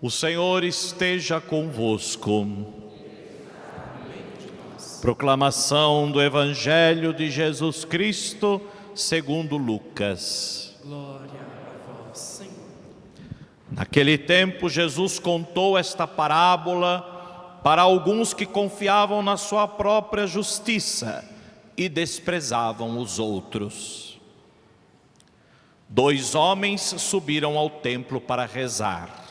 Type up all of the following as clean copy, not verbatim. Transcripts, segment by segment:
O Senhor esteja convosco. Proclamação do Evangelho de Jesus Cristo segundo Lucas. Glória a vós, Senhor. Naquele tempo, Jesus contou esta parábola para alguns que confiavam na sua própria justiça e desprezavam os outros. 2 homens subiram ao templo para rezar.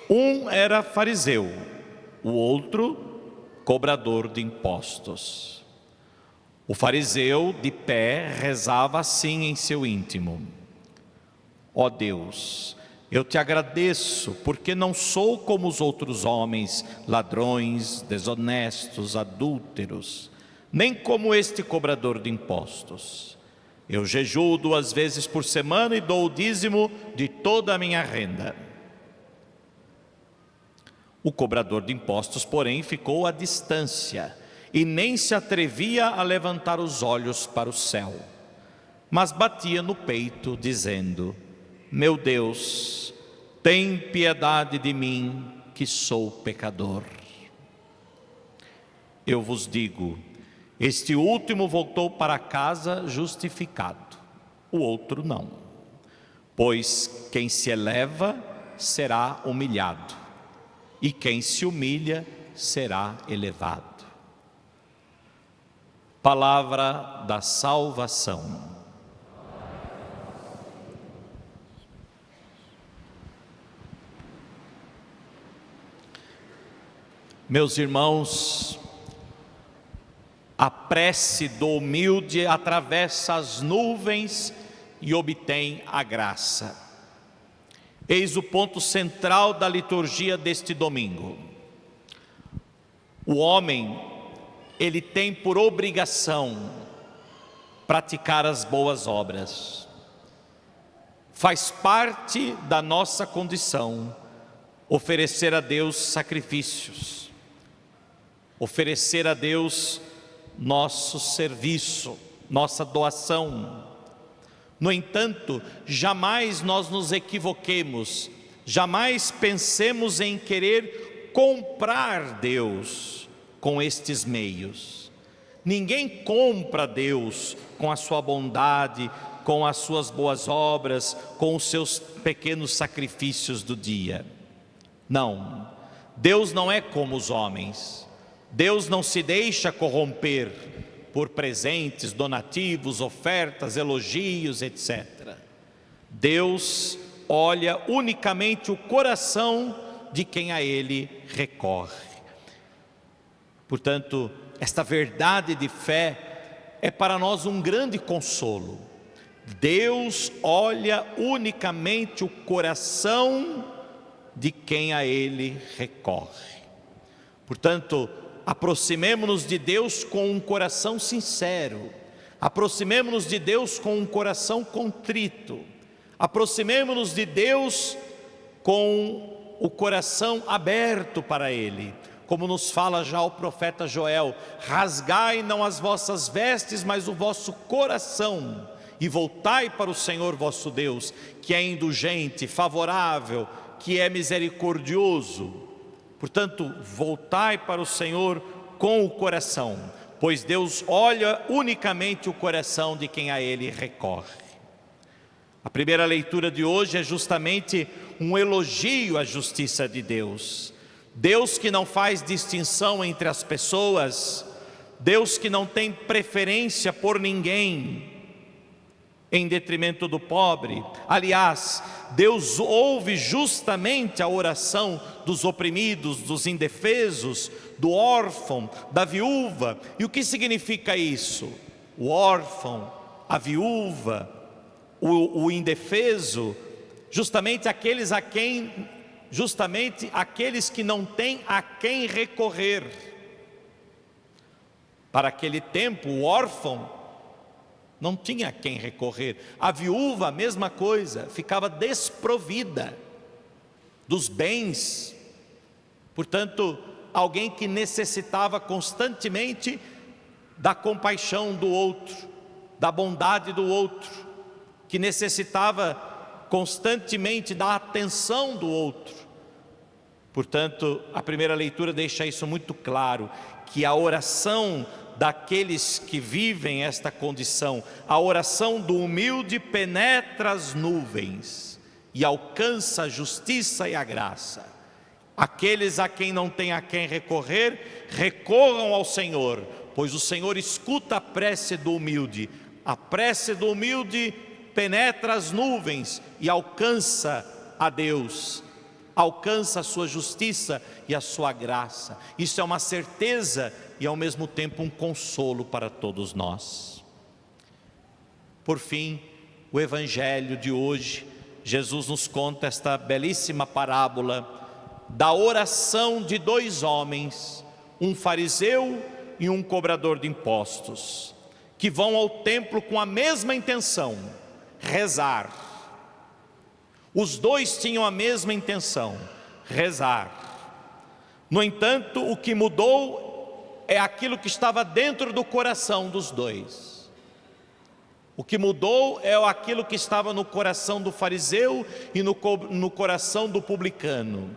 Um era fariseu, o outro cobrador de impostos. O fariseu, de pé, rezava assim em seu íntimo: ó Deus, eu te agradeço, porque não sou como os outros homens, ladrões, desonestos, adúlteros, nem como este cobrador de impostos. Eu jejuo 2 vezes por semana e dou o dízimo de toda a minha renda. O cobrador de impostos, porém, ficou à distância e nem se atrevia a levantar os olhos para o céu, mas batia no peito, dizendo: meu Deus, tem piedade de mim, que sou pecador. Eu vos digo, este último voltou para casa justificado, o outro não. Pois quem se eleva será humilhado, e quem se humilha será elevado. Palavra da salvação. Meus irmãos, a prece do humilde atravessa as nuvens e obtém a graça. Eis o ponto central da liturgia deste domingo. O homem, ele tem por obrigação praticar as boas obras. Faz parte da nossa condição oferecer a Deus sacrifícios, oferecer a Deus nosso serviço, nossa doação. No entanto, jamais nós nos equivoquemos, jamais pensemos em querer comprar Deus com estes meios. Ninguém compra Deus com a sua bondade, com as suas boas obras, com os seus pequenos sacrifícios do dia. Não, Deus não é como os homens. Deus não se deixa corromper por presentes, donativos, ofertas, elogios, etc. Deus olha unicamente o coração de quem a Ele recorre. Portanto, esta verdade de fé é para nós um grande consolo. Deus olha unicamente o coração de quem a Ele recorre. Portanto, aproximemo-nos de Deus com um coração sincero, aproximemo-nos de Deus com um coração contrito, aproximemo-nos de Deus com o coração aberto para Ele, como nos fala já o profeta Joel: rasgai não as vossas vestes, mas o vosso coração, e voltai para o Senhor vosso Deus, que é indulgente, favorável, que é misericordioso. Portanto, voltai para o Senhor com o coração, pois Deus olha unicamente o coração de quem a Ele recorre. A primeira leitura de hoje é justamente um elogio à justiça de Deus. Deus que não faz distinção entre as pessoas, Deus que não tem preferência por ninguém em detrimento do pobre. Aliás, Deus ouve justamente a oração dos oprimidos, dos indefesos, do órfão, da viúva. E o que significa isso? O órfão, a viúva, o indefeso, justamente aqueles que não têm a quem recorrer. Para aquele tempo, o órfão não tinha a quem recorrer. A viúva, a mesma coisa, ficava desprovida dos bens. Portanto, alguém que necessitava constantemente da compaixão do outro, da bondade do outro, que necessitava constantemente da atenção do outro. Portanto, a primeira leitura deixa isso muito claro, que a oração daqueles que vivem esta condição, a oração do humilde penetra as nuvens e alcança a justiça e a graça. Aqueles a quem não tem a quem recorrer, recorram ao Senhor, pois o Senhor escuta a prece do humilde. A prece do humilde penetra as nuvens e alcança a Deus, alcança a sua justiça e a sua graça. Isso é uma certeza e ao mesmo tempo um consolo para todos nós. Por fim, o Evangelho de hoje, Jesus nos conta esta belíssima parábola da oração de dois homens, um fariseu e um cobrador de impostos, que vão ao templo com a mesma intenção, rezar. Os dois tinham a mesma intenção, rezar. No entanto, o que mudou é aquilo que estava dentro do coração dos dois. O que mudou é aquilo que estava no coração do fariseu e no coração do publicano,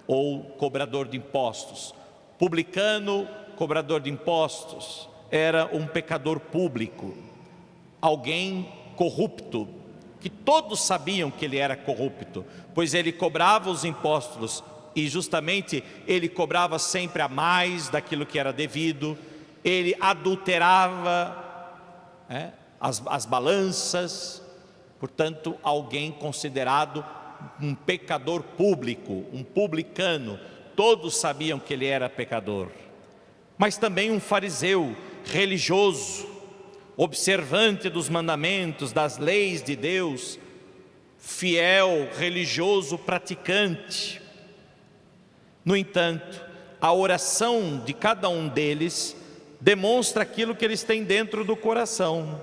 ou cobrador de impostos. Publicano, cobrador de impostos, era um pecador público, alguém corrupto, que todos sabiam que ele era corrupto, pois ele cobrava os impostos e justamente ele cobrava sempre a mais daquilo que era devido, ele adulterava as balanças. Portanto, alguém considerado um pecador público, um publicano. Todos sabiam que ele era pecador. Mas também um fariseu religioso, observante dos mandamentos, das leis de Deus, fiel, religioso, praticante. No entanto, a oração de cada um deles demonstra aquilo que eles têm dentro do coração.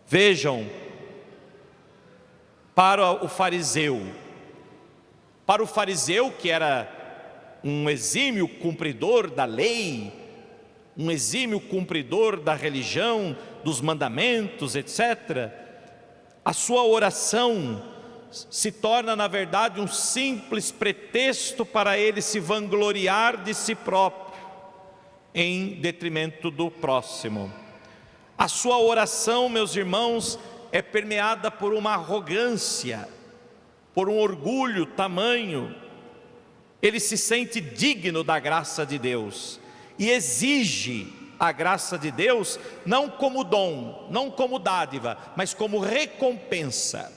Vejam, para o fariseu que era um exímio cumpridor da lei, um exímio cumpridor da religião, dos mandamentos, etc., a sua oração se torna, na verdade, um simples pretexto para ele se vangloriar de si próprio, em detrimento do próximo. A sua oração, meus irmãos, é permeada por uma arrogância, por um orgulho tamanho. Ele se sente digno da graça de Deus e exige a graça de Deus não como dom, não como dádiva, mas como recompensa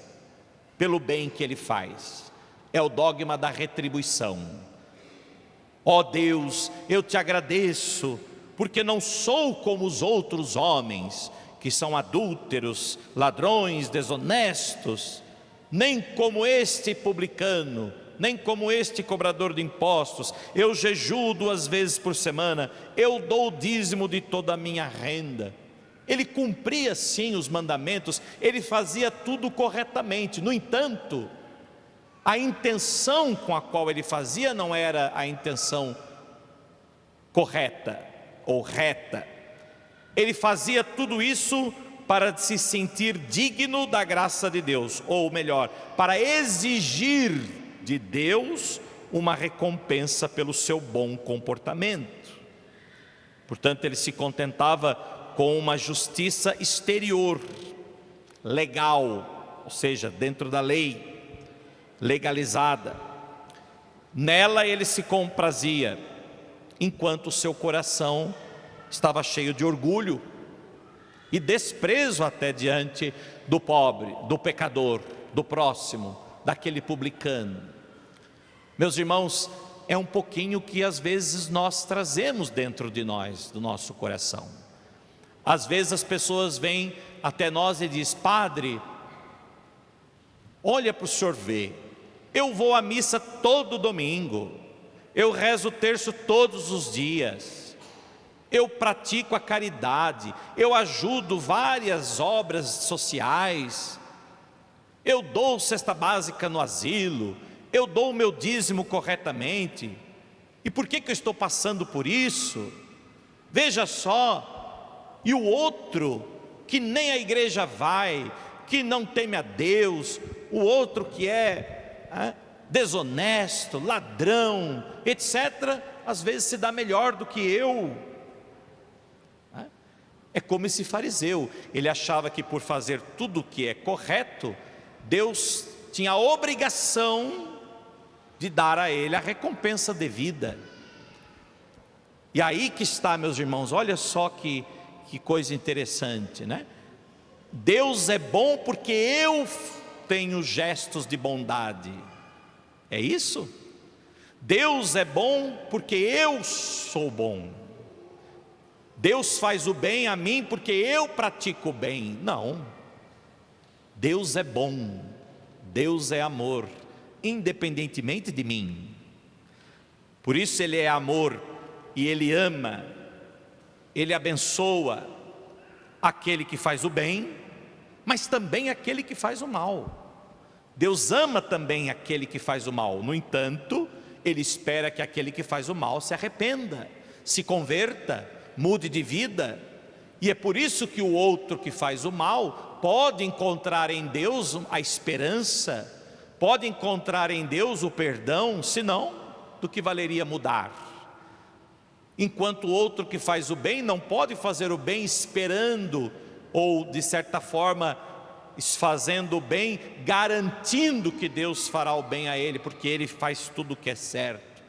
pelo bem que ele faz. É o dogma da retribuição. Ó Deus, eu te agradeço, porque não sou como os outros homens, que são adúlteros, ladrões, desonestos, nem como este publicano, nem como este cobrador de impostos. Eu jejuo 2 vezes por semana, eu dou o dízimo de toda a minha renda. Ele cumpria sim os mandamentos, ele fazia tudo corretamente. No entanto, a intenção com a qual ele fazia não era a intenção correta ou reta. Ele fazia tudo isso para se sentir digno da graça de Deus, ou melhor, para exigir de Deus uma recompensa pelo seu bom comportamento. Portanto, ele se contentava com uma justiça exterior, legal, ou seja, dentro da lei, legalizada. Nela ele se comprazia, enquanto o seu coração estava cheio de orgulho e desprezo até diante do pobre, do pecador, do próximo, daquele publicano. Meus irmãos, é um pouquinho que às vezes nós trazemos dentro de nós, do nosso coração. Às vezes as pessoas vêm até nós e dizem: padre, olha para o senhor ver, eu vou à missa todo domingo, eu rezo o terço todos os dias, eu pratico a caridade, eu ajudo várias obras sociais, eu dou cesta básica no asilo, eu dou o meu dízimo corretamente. E por que eu estou passando por isso? Veja só, e o outro que nem a igreja vai, que não teme a Deus, o outro que é desonesto, ladrão, etc., às vezes se dá melhor do que eu. É como esse fariseu, ele achava que por fazer tudo o que é correto, Deus tinha a obrigação de dar a ele a recompensa devida. E aí que está, meus irmãos, olha só que coisa interessante, né? Deus é bom porque eu tenho gestos de bondade, é isso? Deus é bom porque eu sou bom. Deus faz o bem a mim porque eu pratico o bem. Não. Deus é bom, Deus é amor, independentemente de mim. Por isso Ele é amor e Ele ama, Ele abençoa aquele que faz o bem, mas também aquele que faz o mal. Deus ama também aquele que faz o mal. No entanto, Ele espera que aquele que faz o mal se arrependa, se converta, mude de vida. E é por isso que o outro que faz o mal pode encontrar em Deus a esperança, pode encontrar em Deus o perdão, senão do que valeria mudar. Enquanto o outro que faz o bem não pode fazer o bem esperando, ou de certa forma fazendo o bem, garantindo que Deus fará o bem a ele, porque ele faz tudo o que é certo.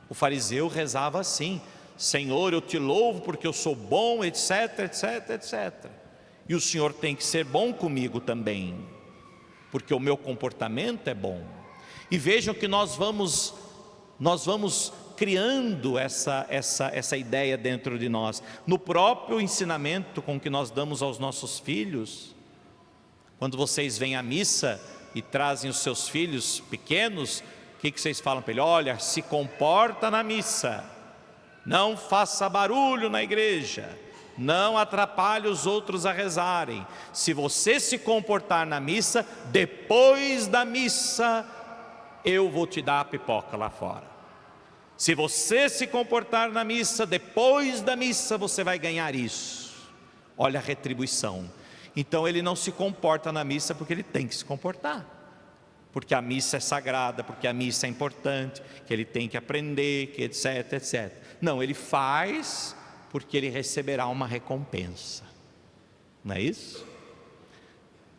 O fariseu rezava assim: Senhor, eu te louvo porque eu sou bom, etc, etc, etc. E o Senhor tem que ser bom comigo também, porque o meu comportamento é bom. E vejam que nós vamos criando essa ideia dentro de nós, no próprio ensinamento com que nós damos aos nossos filhos. Quando vocês vêm à missa e trazem os seus filhos pequenos, o que vocês falam para ele? Olha, se comporta na missa, não faça barulho na igreja, não atrapalhe os outros a rezarem. Se você se comportar na missa, depois da missa eu vou te dar a pipoca lá fora. Se você se comportar na missa, depois da missa você vai ganhar isso. Olha a retribuição. Então ele não se comporta na missa porque ele tem que se comportar, porque a missa é sagrada, porque a missa é importante, que ele tem que aprender, que etc, etc. Não, ele faz porque ele receberá uma recompensa. Não é isso?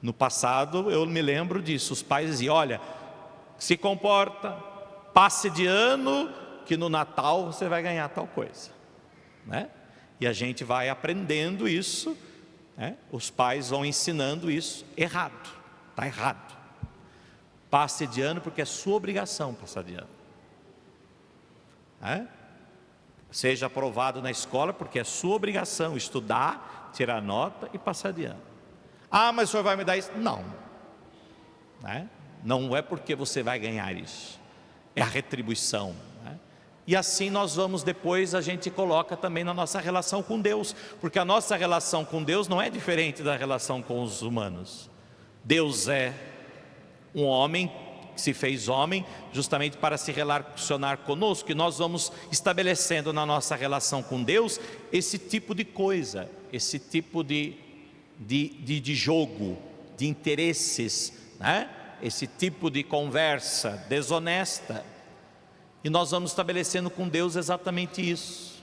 No passado eu me lembro disso, os pais diziam: olha, se comporta, passe de ano, que no Natal você vai ganhar tal coisa, né? E a gente vai aprendendo isso, né? Os pais vão ensinando isso errado, está errado. Passe de ano porque é sua obrigação passar de ano, né? Seja aprovado na escola porque é sua obrigação estudar, tirar nota e passar de ano. Ah, mas o senhor vai me dar isso? Não, né? Não é porque você vai ganhar isso, é a retribuição, né? E assim nós vamos depois, a gente coloca também na nossa relação com Deus, porque a nossa relação com Deus não é diferente da relação com os humanos. Deus é um homem que se fez homem justamente para se relacionar conosco, e nós vamos estabelecendo na nossa relação com Deus esse tipo de coisa, esse tipo de jogo, de interesses, né? Esse tipo de conversa desonesta. E nós vamos estabelecendo com Deus exatamente isso.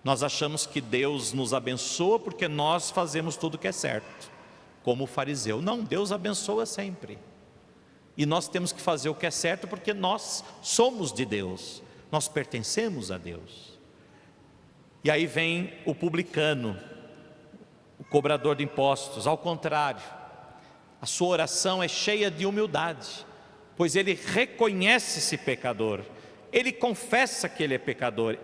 Nós achamos que Deus nos abençoa porque nós fazemos tudo que é certo, como o fariseu. Não, Deus abençoa sempre. E nós temos que fazer o que é certo porque nós somos de Deus, nós pertencemos a Deus. E aí vem o publicano, o cobrador de impostos. Ao contrário, a sua oração é cheia de humildade, pois ele reconhece-se pecador. Ele confessa que ele é pecador,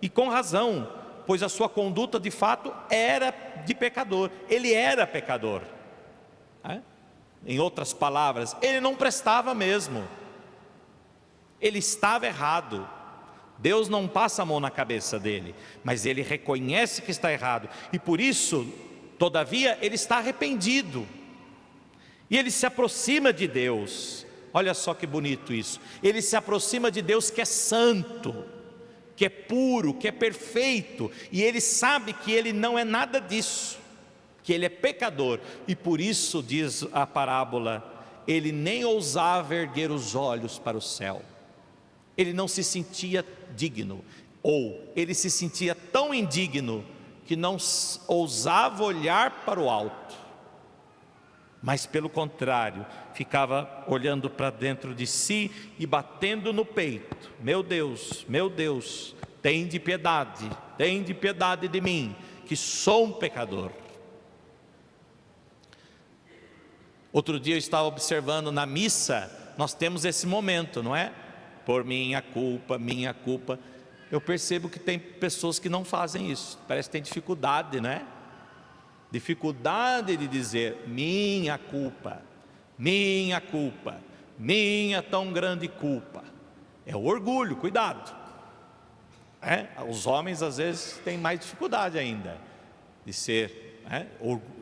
e com razão, pois a sua conduta de fato era de pecador. Ele era pecador, né? Em outras palavras, ele não prestava mesmo, ele estava errado. Deus não passa a mão na cabeça dele, mas ele reconhece que está errado, e por isso, todavia, ele está arrependido, e ele se aproxima de Deus. Olha só que bonito isso, ele se aproxima de Deus que é santo, que é puro, que é perfeito, e ele sabe que ele não é nada disso, que ele é pecador, e por isso diz a parábola, ele nem ousava erguer os olhos para o céu. Ele não se sentia digno, ou ele se sentia tão indigno que não ousava olhar para o alto, mas pelo contrário, ficava olhando para dentro de si e batendo no peito: meu Deus, tem de piedade de mim, que sou um pecador. Outro dia eu estava observando na missa, nós temos esse momento, não é? Por minha culpa. Eu percebo que tem pessoas que não fazem isso, parece que tem dificuldade, não é? Dificuldade de dizer minha culpa, minha tão grande culpa. É o orgulho, cuidado. Os homens às vezes têm mais dificuldade ainda de ser,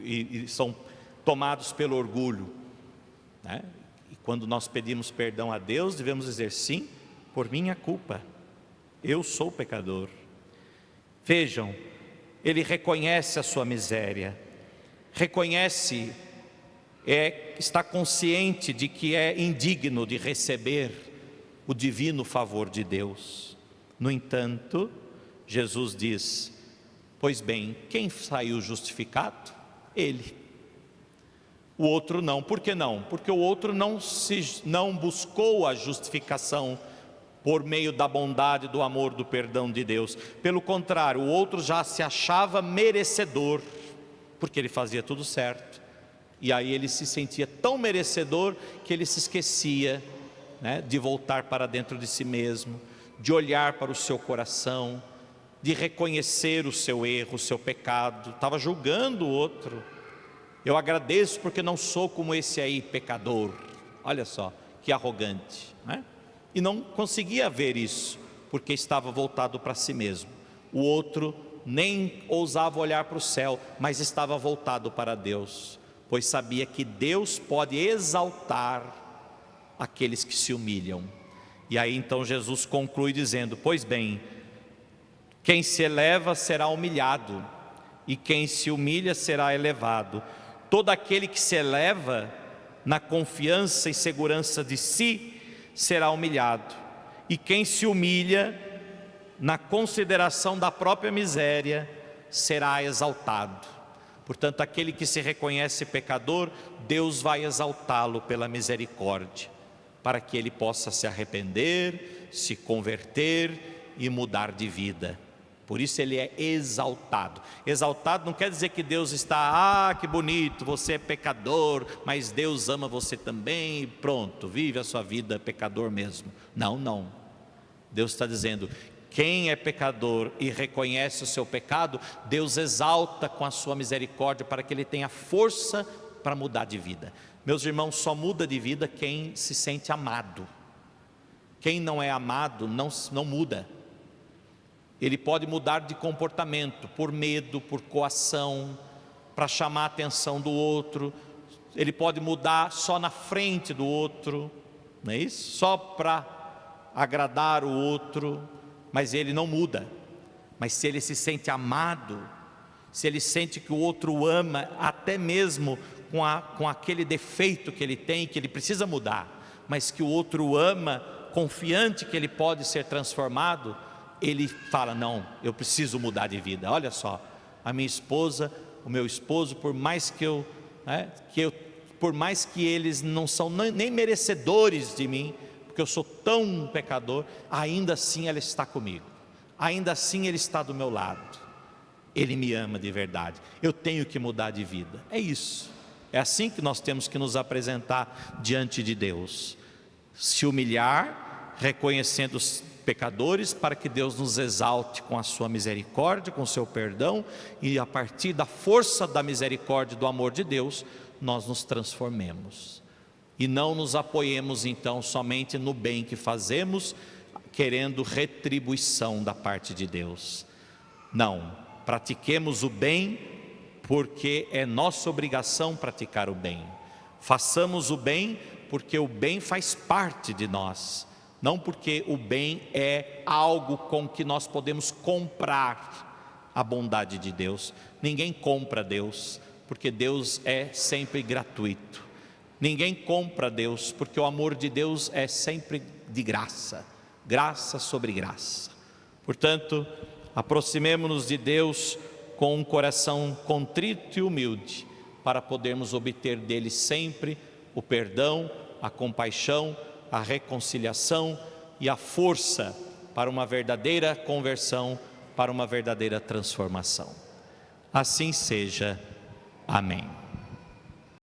e são tomados pelo orgulho, e quando nós pedimos perdão a Deus, devemos dizer: sim, por minha culpa, eu sou pecador. Vejam, ele reconhece a sua miséria, está consciente de que é indigno de receber o divino favor de Deus. No entanto, Jesus diz: pois bem, quem saiu justificado? Ele. O outro não. Por que não? Porque o outro não buscou a justificação por meio da bondade, do amor, do perdão de Deus. Pelo contrário, o outro já se achava merecedor, porque ele fazia tudo certo. E aí ele se sentia tão merecedor que ele se esquecia, de voltar para dentro de si mesmo, de olhar para o seu coração, de reconhecer o seu erro, o seu pecado. Estava julgando o outro. Eu agradeço porque não sou como esse aí, pecador. Olha só, que arrogante, E não conseguia ver isso, porque estava voltado para si mesmo. O outro nem ousava olhar para o céu, mas estava voltado para Deus, pois sabia que Deus pode exaltar aqueles que se humilham. E aí então Jesus conclui dizendo: pois bem, quem se eleva será humilhado, e quem se humilha será elevado. Todo aquele que se eleva na confiança e segurança de si será humilhado, e quem se humilha na consideração da própria miséria será exaltado. Portanto, aquele que se reconhece pecador, Deus vai exaltá-lo pela misericórdia, para que ele possa se arrepender, se converter e mudar de vida. Por isso ele é exaltado. Exaltado não quer dizer que Deus está: que bonito, você é pecador, mas Deus ama você também, e pronto, vive a sua vida pecador mesmo. Não. Deus está dizendo: quem é pecador e reconhece o seu pecado, Deus exalta com a sua misericórdia, para que ele tenha força para mudar de vida. Meus irmãos, só muda de vida quem se sente amado. Quem não é amado não muda. Ele pode mudar de comportamento por medo, por coação, para chamar a atenção do outro. Ele pode mudar só na frente do outro, não é isso? Só para agradar o outro, mas ele não muda. Mas se ele se sente amado, se ele sente que o outro o ama, até mesmo com aquele defeito que ele tem, que ele precisa mudar, mas que o outro o ama, confiante que ele pode ser transformado, ele fala: não, eu preciso mudar de vida. Olha só, a minha esposa, o meu esposo, por mais que eles não são nem merecedores de mim, porque eu sou tão pecador, ainda assim ela está comigo, ainda assim ele está do meu lado, ele me ama de verdade, eu tenho que mudar de vida. É isso, é assim que nós temos que nos apresentar diante de Deus: se humilhar, reconhecendo os pecadores, para que Deus nos exalte com a sua misericórdia, com o seu perdão, e a partir da força da misericórdia e do amor de Deus, nós nos transformemos, e não nos apoiemos então somente no bem que fazemos, querendo retribuição da parte de Deus. Não, pratiquemos o bem, porque é nossa obrigação praticar o bem. Façamos o bem, porque o bem faz parte de nós, não porque o bem é algo com que nós podemos comprar a bondade de Deus. Ninguém compra Deus, porque Deus é sempre gratuito. Ninguém compra Deus, porque o amor de Deus é sempre de graça, graça sobre graça. Portanto, aproximemo-nos de Deus com um coração contrito e humilde, para podermos obter dele sempre o perdão, a compaixão, a reconciliação e a força para uma verdadeira conversão, para uma verdadeira transformação. Assim seja. Amém.